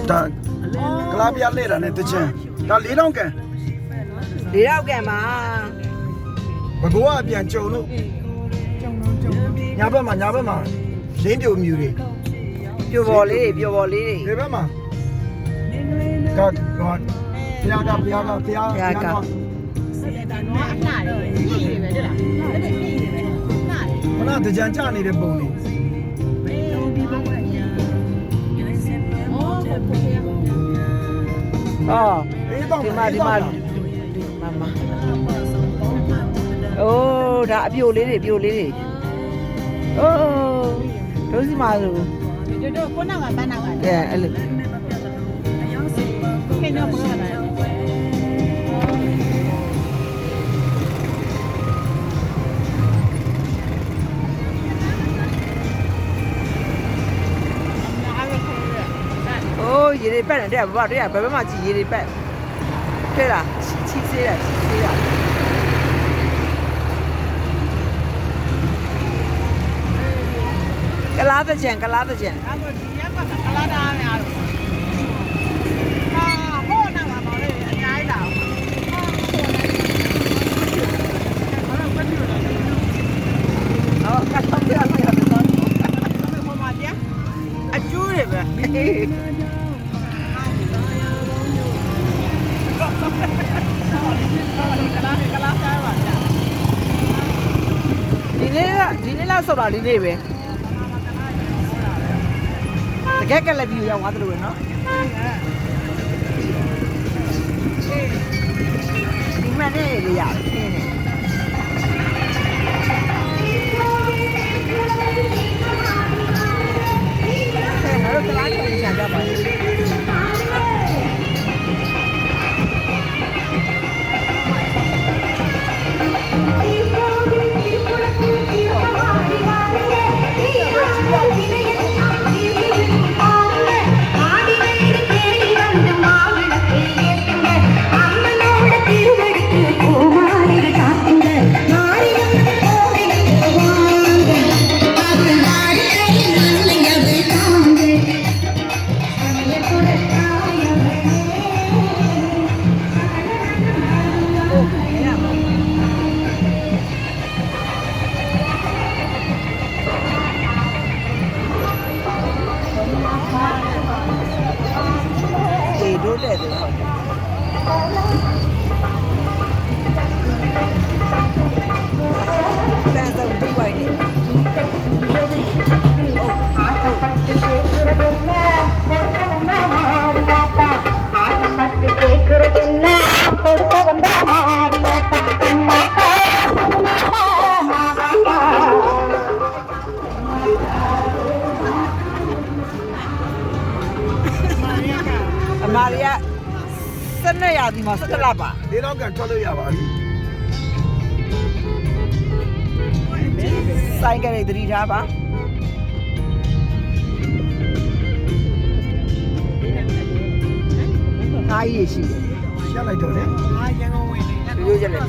ဒါကလာပြလဲတာနဲ့တချင်ဒါ4000ကန်4000ကန်ပါဘကောကအပြန်ကြုံလို့ညာဘက်မှာရင်းပြိုမြူတွေ ပြိုပေါ်လေးတွေဒီဘက်မှာကဘုရားကအလှတယ်ကြီးတွေပဲတွေ့လားအဲ့ဒါကြီးတွေပဲခလှတယ်ဏတကြံကြနေတဲ့ပုံလေးဒီမှာမအိုးဒါအပြိုလေးတွေအိုးတို့စီမှာဆိုတို့ခုနကပန်းနာကအဲ့လိုခင်ဗျာဘောလာရေတွေပက်တယ်ဘဘတို့ရဘယ်ဘက်မှာကြည်ရေတွေပက်တွေ့လားချီဆေးတာကလားတကြံအဲ့တော့ဒီရက်ကကလာတာများလို့ဟိုနာမှာပါလေအများကြီးလာကတ်တော့ပြရအကျိုးတွေပဲဒီနေ့လာဆောက်တာလေးလေးပဲတကယ်ကလည်းပြီးရောက်သွားတယ်လို့နော်ဒီမနေ့လေးရတယ်ခင်းနေအဲ့တော့ကလားကိုရှာကြပါတို့တဲ့တယ်ဟုတ်တန်ဆုံးပြီးသွားတယ်အမာရီက12ရာသီမှာ17လပါ4000ကန်ထွက်လို့ရပါပြီဆိုင်ကလေးသတိထားပါအားကြီးရှိတယ်ရှက်လိုက်တော့လေရန်ကုန်ဝင်နေရိုးရိုးချက်လိုက်